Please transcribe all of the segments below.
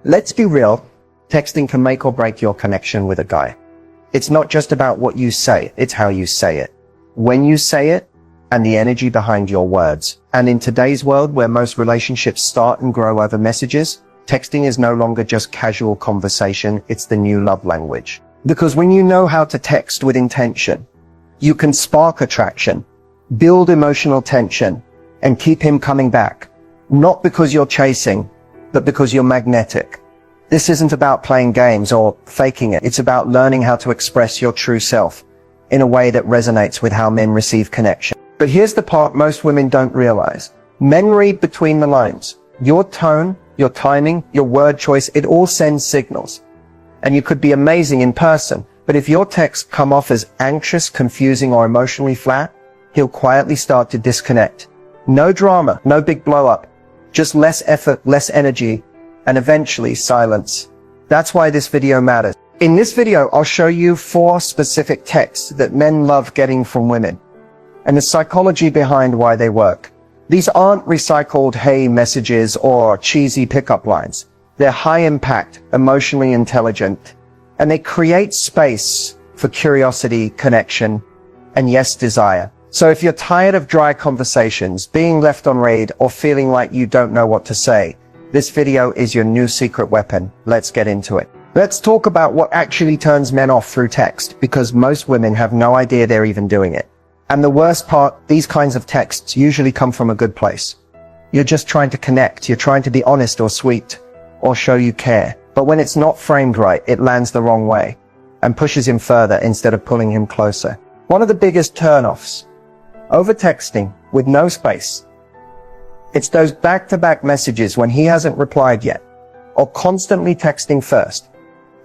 Let's be real, texting can make or break your connection with a guy. It's not just about what you say, it's how you say it, when you say it, and the energy behind your words. And in today's world where most relationships start and grow over messages, texting is no longer just casual conversation, it's the new love language. Because when you know how to text with intention, you can spark attraction, build emotional tension, and keep him coming back. Not because you're chasing, but because you're magnetic. This isn't about playing games or faking it. It's about learning how to express your true self in a way that resonates with how men receive connection. But here's the part most women don't realize. Men read between the lines. Your tone, your timing, your word choice, it all sends signals. And you could be amazing in person, but if your texts come off as anxious, confusing, or emotionally flat, he'll quietly start to disconnect. No drama, no big blow up, just less effort, less energy, and eventually silence. That's why this video matters. In this video, I'll show you 4 specific texts that men love getting from women, and the psychology behind why they work. These aren't recycled hey messages or cheesy pickup lines. They're high impact, emotionally intelligent, and they create space for curiosity, connection, and yes, desire. So if you're tired of dry conversations, being left on read, or feeling like you don't know what to say, this video is your new secret weapon. Let's get into it. Let's talk about what actually turns men off through text, because most women have no idea they're even doing it. And the worst part, these kinds of texts usually come from a good place. You're just trying to connect, you're trying to be honest or sweet, or show you care. But when it's not framed right, it lands the wrong way, and pushes him further instead of pulling him closer. One of the biggest turnoffs, over texting with no space. It's those back-to-back messages when he hasn't replied yet, or constantly texting first.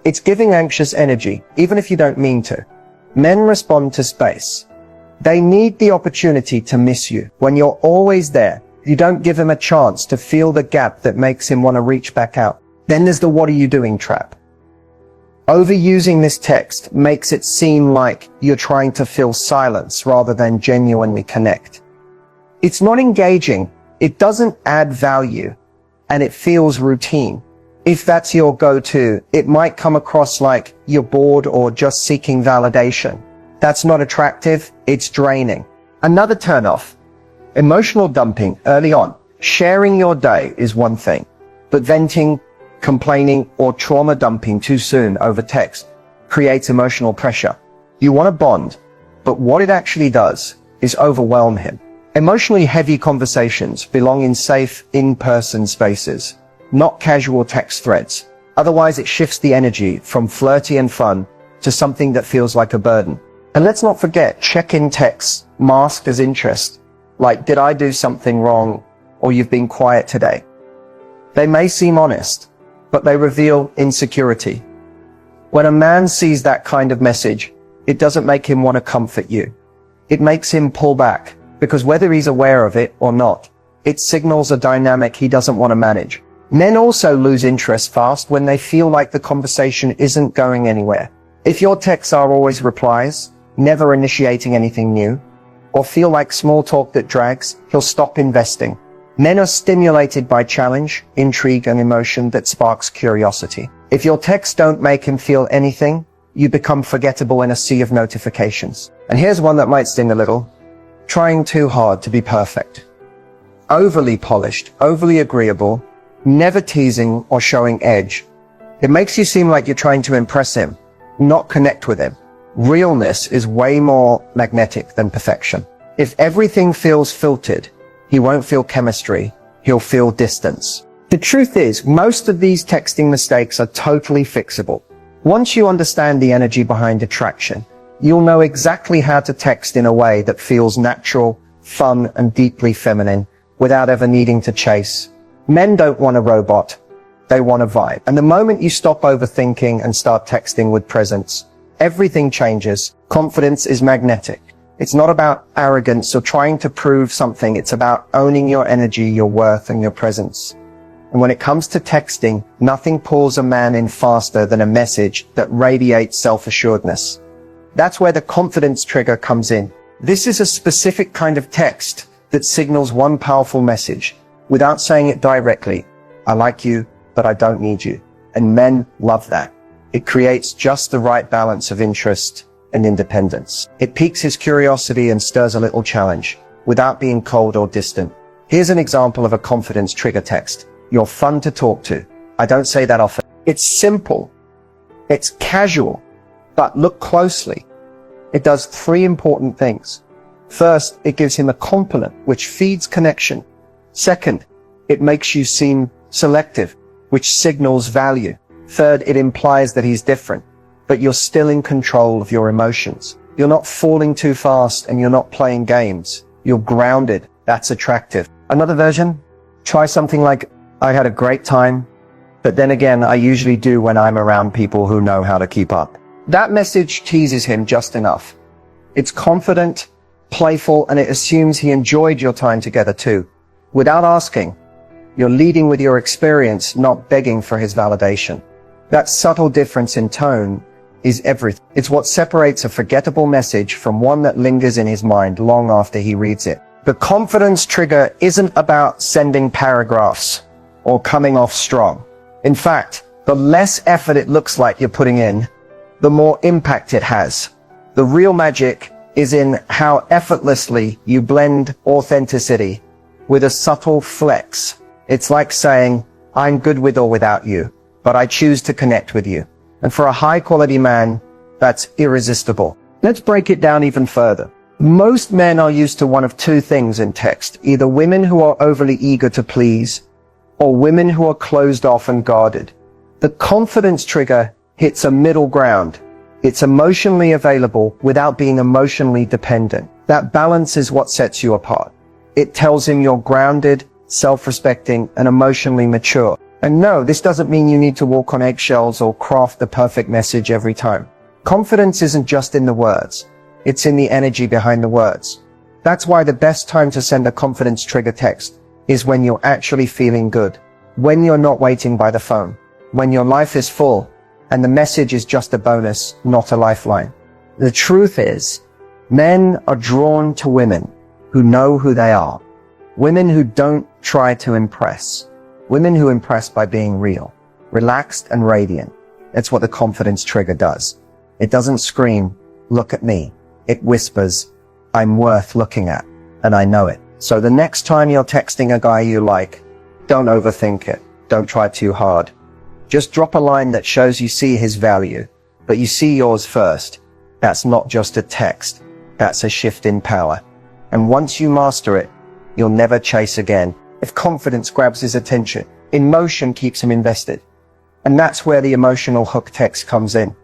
It's giving anxious energy, even if you don't mean to. Men respond to space. They need the opportunity to miss you. When you're always there, you don't give him a chance to feel the gap that makes him want to reach back out. Then there's the what are you doing trap. Overusing this text makes it seem like you're trying to fill silence rather than genuinely connect. It's not engaging. It doesn't add value, and it feels routine. If that's your go-to, it might come across like you're bored or just seeking validation. That's not attractive, it's draining. Another turnoff, emotional dumping early on. Sharing your day is one thing, but venting, complaining, or trauma dumping too soon over text creates emotional pressure. You want to bond, but what it actually does is overwhelm him. Emotionally heavy conversations belong in safe, in-person spaces, not casual text threads. Otherwise, it shifts the energy from flirty and fun to something that feels like a burden. And let's not forget check-in texts masked as interest, like did I do something wrong, or you've been quiet today. They may seem honest, but they reveal insecurity. When a man sees that kind of message, it doesn't make him want to comfort you. It makes him pull back. Because whether he's aware of it or not, it signals a dynamic he doesn't want to manage. Men also lose interest fast when they feel like the conversation isn't going anywhere. If your texts are always replies, never initiating anything new, or feel like small talk that drags, he'll stop investing. Men are stimulated by challenge, intrigue, and emotion that sparks curiosity. If your texts don't make him feel anything, you become forgettable in a sea of notifications. And here's one that might sting a little. Trying too hard to be perfect. Overly polished, overly agreeable, never teasing or showing edge. It makes you seem like you're trying to impress him, not connect with him. Realness is way more magnetic than perfection. If everything feels filtered, he won't feel chemistry, he'll feel distance. The truth is, most of these texting mistakes are totally fixable. Once you understand the energy behind attraction, you'll know exactly how to text in a way that feels natural, fun, and deeply feminine without ever needing to chase. Men don't want a robot. They want a vibe. And the moment you stop overthinking and start texting with presence, everything changes. Confidence is magnetic. It's not about arrogance or trying to prove something. It's about owning your energy, your worth, and your presence. And when it comes to texting, nothing pulls a man in faster than a message that radiates self-assuredness. That's where the confidence trigger comes in. This is a specific kind of text that signals one powerful message without saying it directly. I like you, but I don't need you. And men love that. It creates just the right balance of interest and independence. It piques his curiosity and stirs a little challenge without being cold or distant. Here's an example of a confidence trigger text. You're fun to talk to. I don't say that often. It's simple. It's casual. But look closely. It does three important things. First, it gives him a compliment, which feeds connection. Second, it makes you seem selective, which signals value. Third, it implies that he's different, but you're still in control of your emotions. You're not falling too fast and you're not playing games. You're grounded. That's attractive. Another version? Try something like, I had a great time, but then again, I usually do when I'm around people who know how to keep up. That message teases him just enough. It's confident, playful, and it assumes he enjoyed your time together too. Without asking, you're leading with your experience, not begging for his validation. That subtle difference in tone is everything. It's what separates a forgettable message from one that lingers in his mind long after he reads it. The confidence trigger isn't about sending paragraphs or coming off strong. In fact, the less effort it looks like you're putting in, the more impact it has. The real magic is in how effortlessly you blend authenticity with a subtle flex. It's like saying, I'm good with or without you, but I choose to connect with you. And for a high-quality man, that's irresistible. Let's break it down even further. Most men are used to one of two things in text, either women who are overly eager to please, or women who are closed off and guarded. The confidence trigger hits a middle ground. It's emotionally available without being emotionally dependent. That balance is what sets you apart. It tells him you're grounded, self-respecting, and emotionally mature. And no, this doesn't mean you need to walk on eggshells or craft the perfect message every time. Confidence isn't just in the words. It's in the energy behind the words. That's why the best time to send a confidence trigger text is when you're actually feeling good, when you're not waiting by the phone, when your life is full, and the message is just a bonus, not a lifeline. The truth is, men are drawn to women who know who they are, women who don't try to impress, women who impress by being real, relaxed and radiant. That's what the confidence trigger does. It doesn't scream, look at me. It whispers, I'm worth looking at, and I know it. So the next time you're texting a guy you like, don't overthink it. Don't try too hard. Just drop a line that shows you see his value, but you see yours first. That's not just a text. That's a shift in power. And once you master it, you'll never chase again. If confidence grabs his attention, emotion keeps him invested. And that's where the emotional hook text comes in.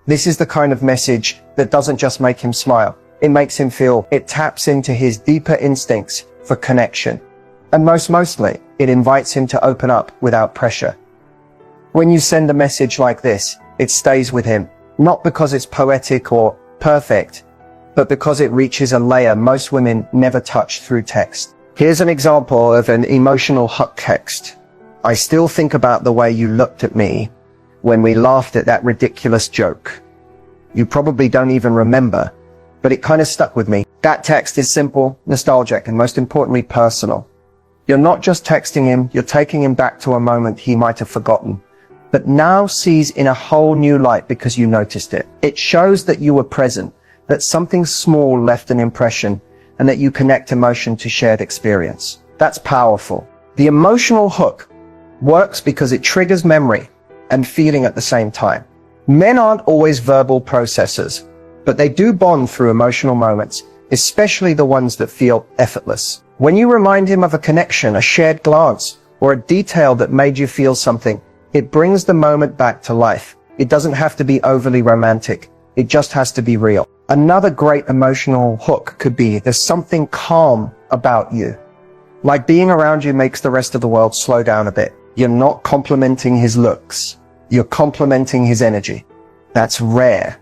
This is the kind of message that doesn't just make him smile. It makes him feel. It taps into his deeper instincts for connection. And mostly, it invites him to open up without pressure. When you send a message like this, it stays with him, not because it's poetic or perfect, but because it reaches a layer most women never touch through text. Here's an example of an emotional hook text. I still think about the way you looked at me when we laughed at that ridiculous joke. You probably don't even remember, but it kind of stuck with me. That text is simple, nostalgic, and most importantly, personal. You're not just texting him, you're taking him back to a moment he might have forgotten, but now sees in a whole new light because you noticed it. It shows that you were present, that something small left an impression, and that you connect emotion to shared experience. That's powerful. The emotional hook works because it triggers memory and feeling at the same time. Men aren't always verbal processors, but they do bond through emotional moments, especially the ones that feel effortless. When you remind him of a connection, a shared glance, or a detail that made you feel something, it brings the moment back to life. It doesn't have to be overly romantic. It just has to be real. Another great emotional hook could be, there's something calm about you. Like being around you makes the rest of the world slow down a bit. You're not complimenting his looks. You're complimenting his energy. That's rare.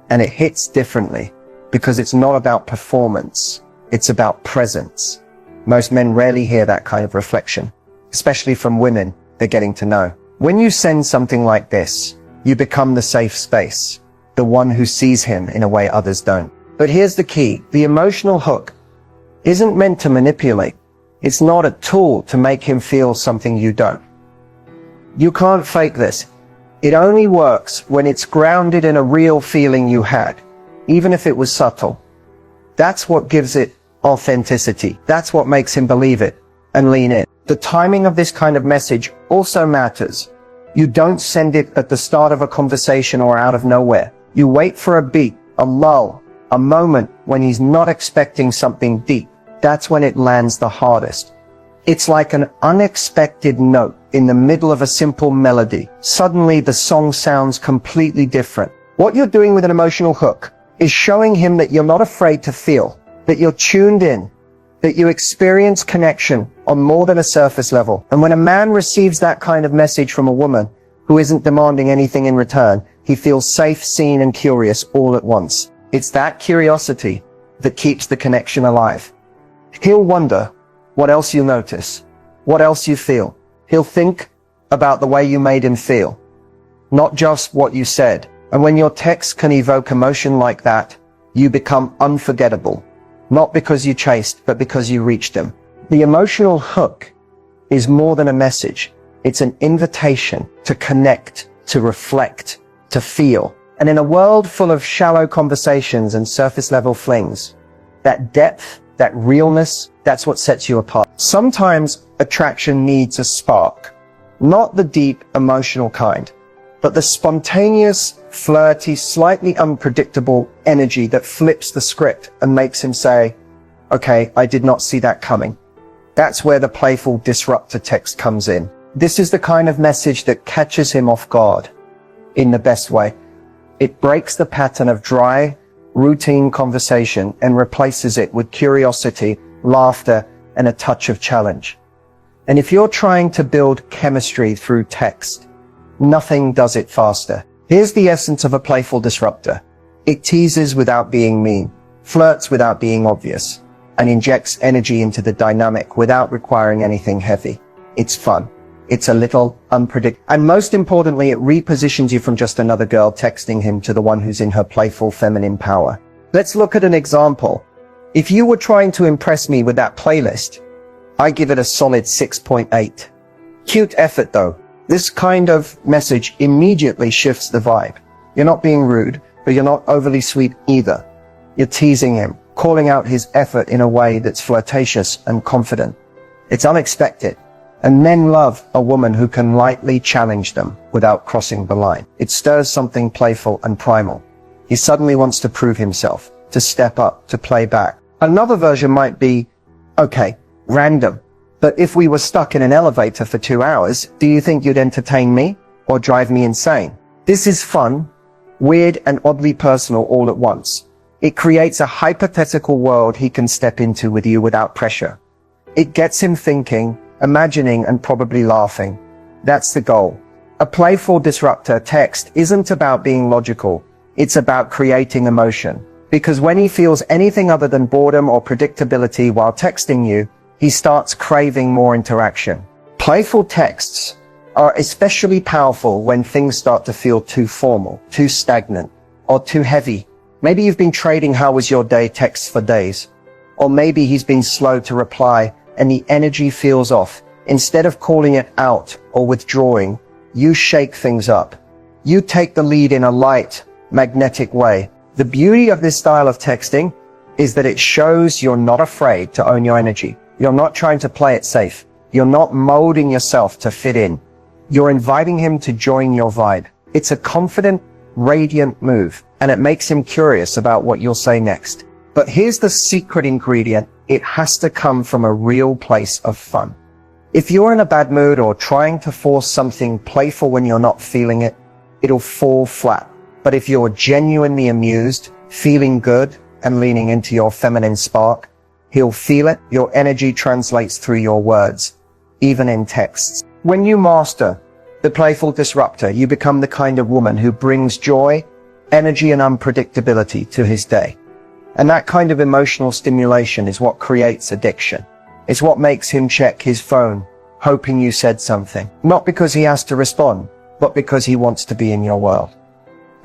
And it hits differently because it's not about performance. It's about presence. Most men rarely hear that kind of reflection, especially from women they're getting to know. When you send something like this, you become the safe space, the one who sees him in a way others don't. But here's the key. The emotional hook isn't meant to manipulate. It's not a tool to make him feel something you don't. You can't fake this. It only works when it's grounded in a real feeling you had, even if it was subtle. That's what gives it authenticity. That's what makes him believe it and lean in. The timing of this kind of message also matters. You don't send it at the start of a conversation or out of nowhere. You wait for a beat, a lull, a moment when he's not expecting something deep. That's when it lands the hardest. It's like an unexpected note in the middle of a simple melody. Suddenly the song sounds completely different. What you're doing with an emotional hook is showing him that you're not afraid to feel, that you're tuned in, that you experience connection on more than a surface level. And when a man receives that kind of message from a woman who isn't demanding anything in return, he feels safe, seen, and curious all at once. It's that curiosity that keeps the connection alive. He'll wonder what else you notice, what else you feel. He'll think about the way you made him feel, not just what you said. And when your text can evoke emotion like that, you become unforgettable. Not because you chased, but because you reached him. The emotional hook is more than a message. It's an invitation to connect, to reflect, to feel. And in a world full of shallow conversations and surface level flings, that depth, that realness, that's what sets you apart. Sometimes attraction needs a spark, not the deep emotional kind, but the spontaneous, flirty, slightly unpredictable energy that flips the script and makes him say, okay, I did not see that coming. That's where the playful disruptor text comes in. This is the kind of message that catches him off guard in the best way. It breaks the pattern of dry, routine conversation and replaces it with curiosity, laughter, and a touch of challenge. And if you're trying to build chemistry through text, nothing does it faster. Here's the essence of a playful disruptor. It teases without being mean, flirts without being obvious, and injects energy into the dynamic without requiring anything heavy. It's fun. It's a little unpredictable. And most importantly, it repositions you from just another girl texting him to the one who's in her playful feminine power. Let's look at an example. If you were trying to impress me with that playlist, I give it a solid 6.8. Cute effort though. This kind of message immediately shifts the vibe. You're not being rude, but you're not overly sweet either. You're teasing him, calling out his effort in a way that's flirtatious and confident. It's unexpected. And men love a woman who can lightly challenge them without crossing the line. It stirs something playful and primal. He suddenly wants to prove himself, to step up, to play back. Another version might be, okay, random. But if we were stuck in an elevator for 2 hours, do you think you'd entertain me or drive me insane? This is fun, weird, and oddly personal all at once. It creates a hypothetical world he can step into with you without pressure. It gets him thinking, imagining, and probably laughing. That's the goal. A playful disruptor text isn't about being logical. It's about creating emotion. Because when he feels anything other than boredom or predictability while texting you, he starts craving more interaction. Playful texts are especially powerful when things start to feel too formal, too stagnant, or too heavy. Maybe you've been trading "how was your day" texts for days. Or maybe he's been slow to reply and the energy feels off. Instead of calling it out or withdrawing, you shake things up. You take the lead in a light, magnetic way. The beauty of this style of texting is that it shows you're not afraid to own your energy. You're not trying to play it safe. You're not molding yourself to fit in. You're inviting him to join your vibe. It's a confident, radiant move, and it makes him curious about what you'll say next. But here's the secret ingredient. It has to come from a real place of fun. If you're in a bad mood or trying to force something playful when you're not feeling it, it'll fall flat. But if you're genuinely amused, feeling good, and leaning into your feminine spark, he'll feel it. Your energy translates through your words, even in texts. When you master the playful disruptor, you become the kind of woman who brings joy, energy, and unpredictability to his day. And that kind of emotional stimulation is what creates addiction. It's what makes him check his phone, hoping you said something. Not because he has to respond, but because he wants to be in your world.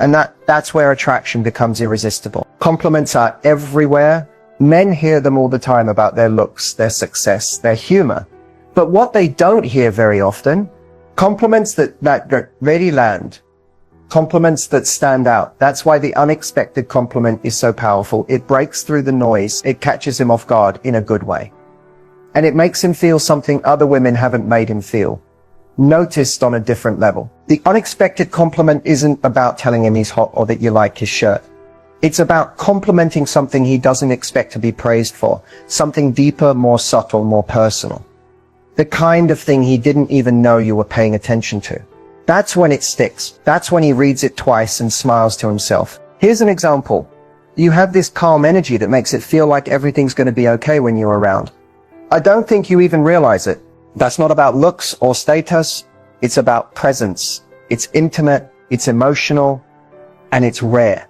And that's where attraction becomes irresistible. Compliments are everywhere. Men hear them all the time about their looks, their success, their humor. But what they don't hear very often Compliments that really land. Compliments that stand out. That's why the unexpected compliment is so powerful. It breaks through the noise. It catches him off guard in a good way. And it makes him feel something other women haven't made him feel. Noticed on a different level. The unexpected compliment isn't about telling him he's hot or that you like his shirt. It's about complimenting something he doesn't expect to be praised for. Something deeper, more subtle, more personal. The kind of thing he didn't even know you were paying attention to. That's when it sticks. That's when he reads it twice and smiles to himself. Here's an example. You have this calm energy that makes it feel like everything's going to be okay when you're around. I don't think you even realize it. That's not about looks or status. It's about presence. It's intimate, it's emotional, and it's rare.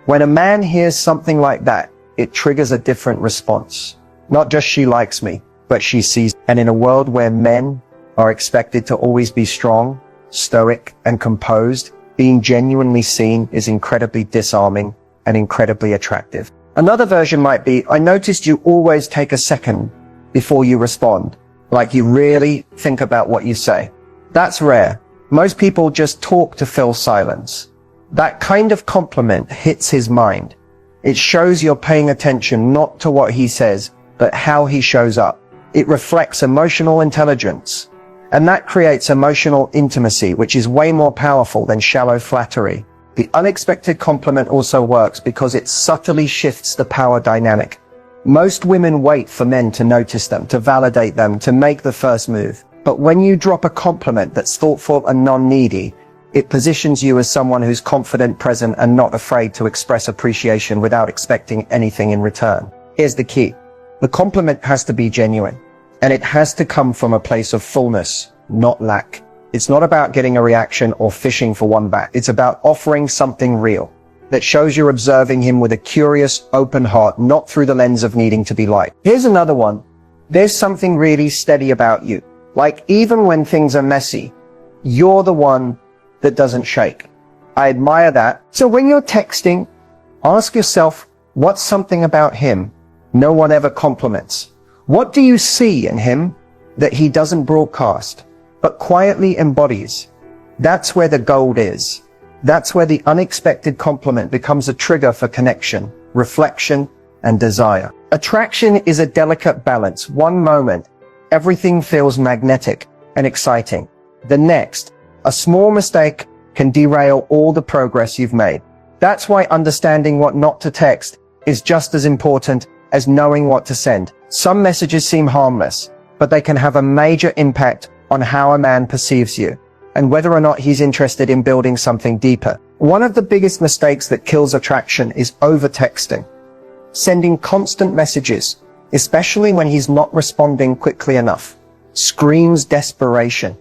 When a man hears something like that, it triggers a different response. Not just she likes me, but she sees. And in a world where men are expected to always be strong, stoic, and composed, being genuinely seen is incredibly disarming and incredibly attractive. Another version might be, I noticed you always take a second before you respond. Like you really think about what you say. That's rare. Most people just talk to fill silence. That kind of compliment hits his mind. It shows you're paying attention not to what he says, but how he shows up. It reflects emotional intelligence. And that creates emotional intimacy, which is way more powerful than shallow flattery. The unexpected compliment also works because it subtly shifts the power dynamic. Most women wait for men to notice them, to validate them, to make the first move. But when you drop a compliment that's thoughtful and non-needy, it positions you as someone who's confident, present, and not afraid to express appreciation without expecting anything in return. Here's the key. The compliment has to be genuine, and it has to come from a place of fullness, not lack. It's not about getting a reaction or fishing for one back. It's about offering something real that shows you're observing him with a curious, open heart, not through the lens of needing to be liked. Here's another one. There's something really steady about you. Like even when things are messy, you're the one that doesn't shake. I admire that. So when you're texting, ask yourself, what's something about him no one ever compliments? What do you see in him that he doesn't broadcast, but quietly embodies? That's where the gold is. That's where the unexpected compliment becomes a trigger for connection, reflection, and desire. Attraction is a delicate balance. One moment, everything feels magnetic and exciting. The next, a small mistake can derail all the progress you've made. That's why understanding what not to text is just as important as knowing what to send. Some messages seem harmless, but they can have a major impact on how a man perceives you and whether or not he's interested in building something deeper. One of the biggest mistakes that kills attraction is over-texting. Sending constant messages, especially when he's not responding quickly enough, screams desperation.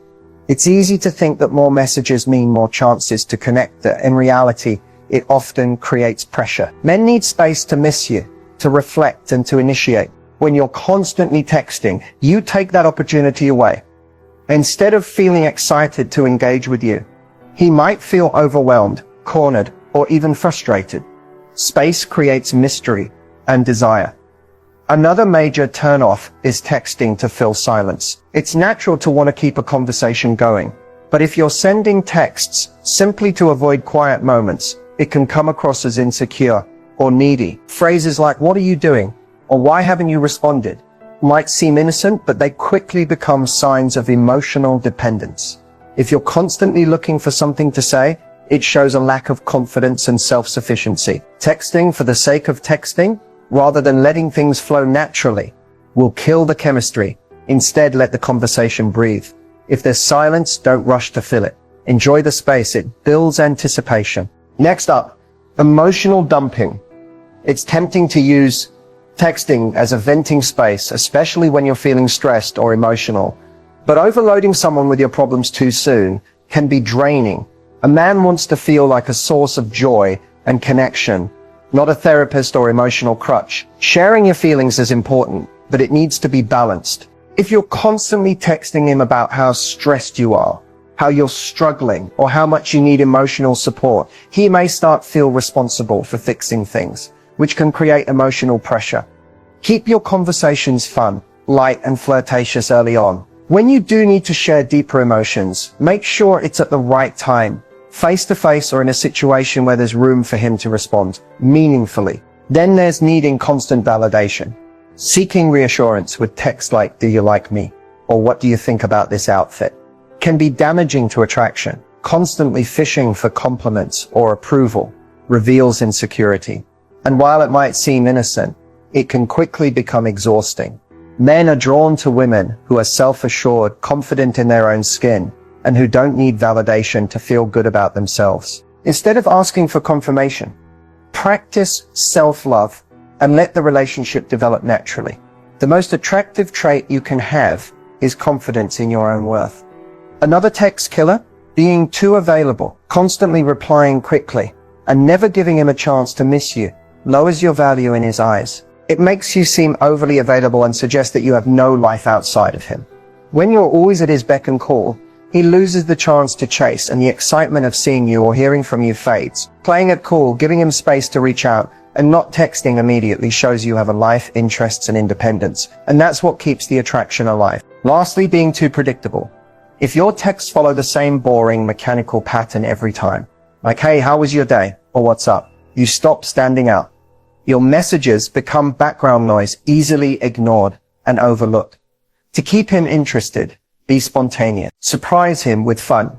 It's easy to think that more messages mean more chances to connect, that in reality, it often creates pressure. Men need space to miss you, to reflect and to initiate. When you're constantly texting, you take that opportunity away. Instead of feeling excited to engage with you, he might feel overwhelmed, cornered, or even frustrated. Space creates mystery and desire. Another major turnoff is texting to fill silence. It's natural to want to keep a conversation going, but if you're sending texts simply to avoid quiet moments, it can come across as insecure or needy. Phrases like, "What are you doing?" or "Why haven't you responded?" might seem innocent, but they quickly become signs of emotional dependence. If you're constantly looking for something to say, it shows a lack of confidence and self-sufficiency. Texting for the sake of texting, rather than letting things flow naturally, will kill the chemistry. Instead, let the conversation breathe. If there's silence, don't rush to fill it. Enjoy the space. It builds anticipation. Next up, emotional dumping. It's tempting to use texting as a venting space, especially when you're feeling stressed or emotional. But overloading someone with your problems too soon can be draining. A man wants to feel like a source of joy and connection, not a therapist or emotional crutch. Sharing your feelings is important, but it needs to be balanced. If you're constantly texting him about how stressed you are, how you're struggling, or how much you need emotional support, he may start to feel responsible for fixing things, which can create emotional pressure. Keep your conversations fun, light, and flirtatious early on. When you do need to share deeper emotions, make sure it's at the right time, face to face or in a situation where there's room for him to respond meaningfully. Then there's needing constant validation. Seeking reassurance with texts like, "Do you like me?" or "What do you think about this outfit?" can be damaging to attraction. Constantly fishing for compliments or approval reveals insecurity. And while it might seem innocent, it can quickly become exhausting. Men are drawn to women who are self-assured, confident in their own skin, and who don't need validation to feel good about themselves. Instead of asking for confirmation, practice self-love and let the relationship develop naturally. The most attractive trait you can have is confidence in your own worth. Another text killer? Being too available, constantly replying quickly, and never giving him a chance to miss you, lowers your value in his eyes. It makes you seem overly available and suggests that you have no life outside of him. When you're always at his beck and call, he loses the chance to chase, and the excitement of seeing you or hearing from you fades. Playing it cool, giving him space to reach out, and not texting immediately shows you have a life, interests, and independence. And that's what keeps the attraction alive. Lastly, being too predictable. If your texts follow the same boring, mechanical pattern every time, like, "Hey, how was your day?" or "What's up?" you stop standing out. Your messages become background noise, easily ignored and overlooked. To keep him interested, be spontaneous. Surprise him with fun,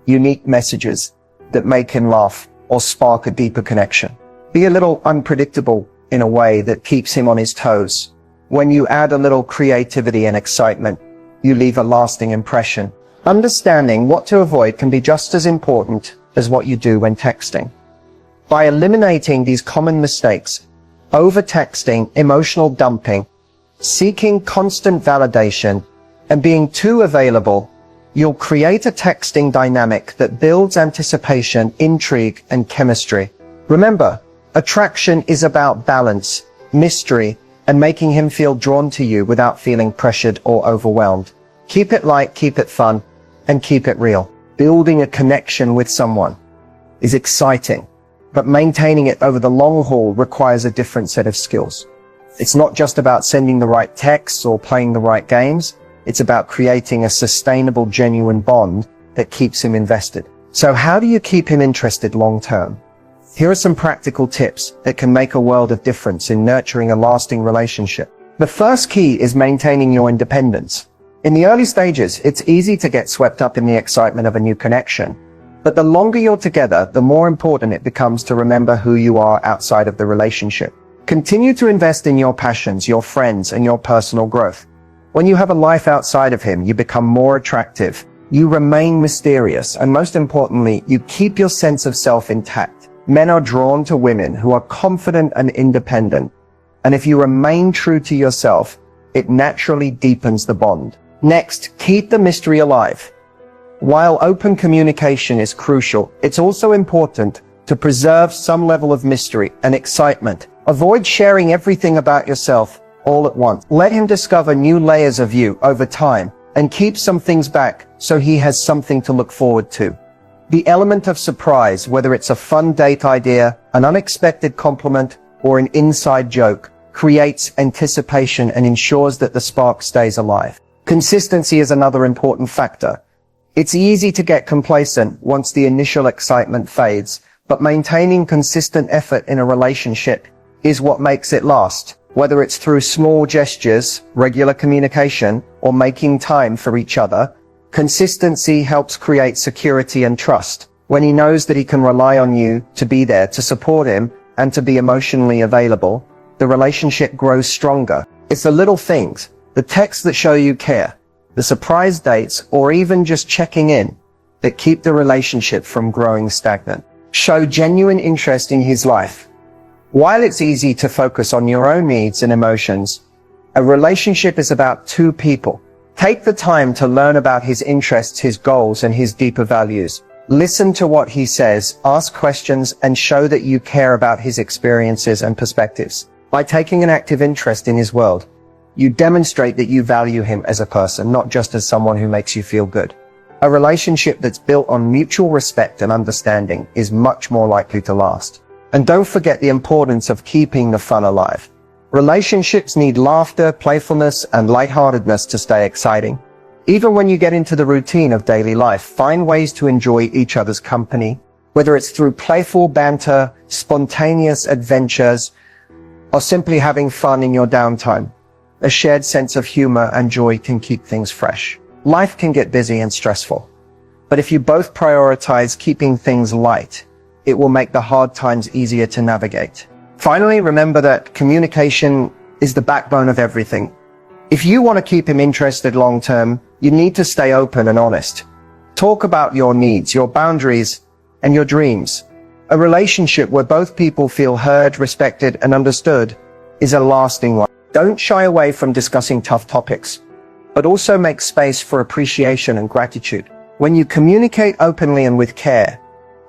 unique messages that make him laugh or spark a deeper connection. Be a little unpredictable in a way that keeps him on his toes. When you add a little creativity and excitement, you leave a lasting impression. Understanding what to avoid can be just as important as what you do when texting. By eliminating these common mistakes, over-texting, emotional dumping, seeking constant validation, and being too available, you'll create a texting dynamic that builds anticipation, intrigue, and chemistry. Remember, attraction is about balance, mystery, and making him feel drawn to you without feeling pressured or overwhelmed. Keep it light, keep it fun, and keep it real. Building a connection with someone is exciting, but maintaining it over the long haul requires a different set of skills. It's not just about sending the right texts or playing the right games. It's about creating a sustainable, genuine bond that keeps him invested. So how do you keep him interested long term? Here are some practical tips that can make a world of difference in nurturing a lasting relationship. The first key is maintaining your independence. In the early stages, it's easy to get swept up in the excitement of a new connection. But the longer you're together, the more important it becomes to remember who you are outside of the relationship. Continue to invest in your passions, your friends, and your personal growth. When you have a life outside of him, you become more attractive. You remain mysterious, and most importantly, you keep your sense of self intact. Men are drawn to women who are confident and independent. And if you remain true to yourself, it naturally deepens the bond. Next, keep the mystery alive. While open communication is crucial, it's also important to preserve some level of mystery and excitement. Avoid sharing everything about yourself all at once. Let him discover new layers of you over time, and keep some things back so he has something to look forward to. The element of surprise, whether it's a fun date idea, an unexpected compliment, or an inside joke, creates anticipation and ensures that the spark stays alive. Consistency is another important factor. It's easy to get complacent once the initial excitement fades, but maintaining consistent effort in a relationship is what makes it last. Whether it's through small gestures, regular communication, or making time for each other, consistency helps create security and trust. When he knows that he can rely on you to be there to support him and to be emotionally available, the relationship grows stronger. It's the little things, the texts that show you care, the surprise dates, or even just checking in, that keep the relationship from growing stagnant. Show genuine interest in his life. While it's easy to focus on your own needs and emotions, a relationship is about two people. Take the time to learn about his interests, his goals, and his deeper values. Listen to what he says, ask questions, and show that you care about his experiences and perspectives. By taking an active interest in his world, you demonstrate that you value him as a person, not just as someone who makes you feel good. A relationship that's built on mutual respect and understanding is much more likely to last. And don't forget the importance of keeping the fun alive. Relationships need laughter, playfulness, and lightheartedness to stay exciting. Even when you get into the routine of daily life, find ways to enjoy each other's company, whether it's through playful banter, spontaneous adventures, or simply having fun in your downtime. A shared sense of humor and joy can keep things fresh. Life can get busy and stressful, but if you both prioritize keeping things light, it will make the hard times easier to navigate. Finally, remember that communication is the backbone of everything. If you want to keep him interested long term, you need to stay open and honest. Talk about your needs, your boundaries, and your dreams. A relationship where both people feel heard, respected, and understood is a lasting one. Don't shy away from discussing tough topics, but also make space for appreciation and gratitude. When you communicate openly and with care,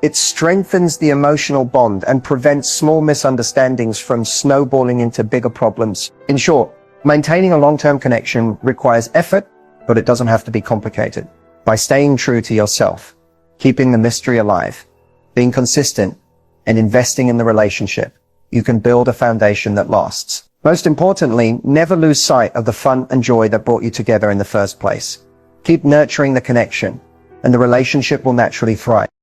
it strengthens the emotional bond and prevents small misunderstandings from snowballing into bigger problems. In short, maintaining a long-term connection requires effort, but it doesn't have to be complicated. By staying true to yourself, keeping the mystery alive, being consistent, and investing in the relationship, you can build a foundation that lasts. Most importantly, never lose sight of the fun and joy that brought you together in the first place. Keep nurturing the connection, and the relationship will naturally thrive.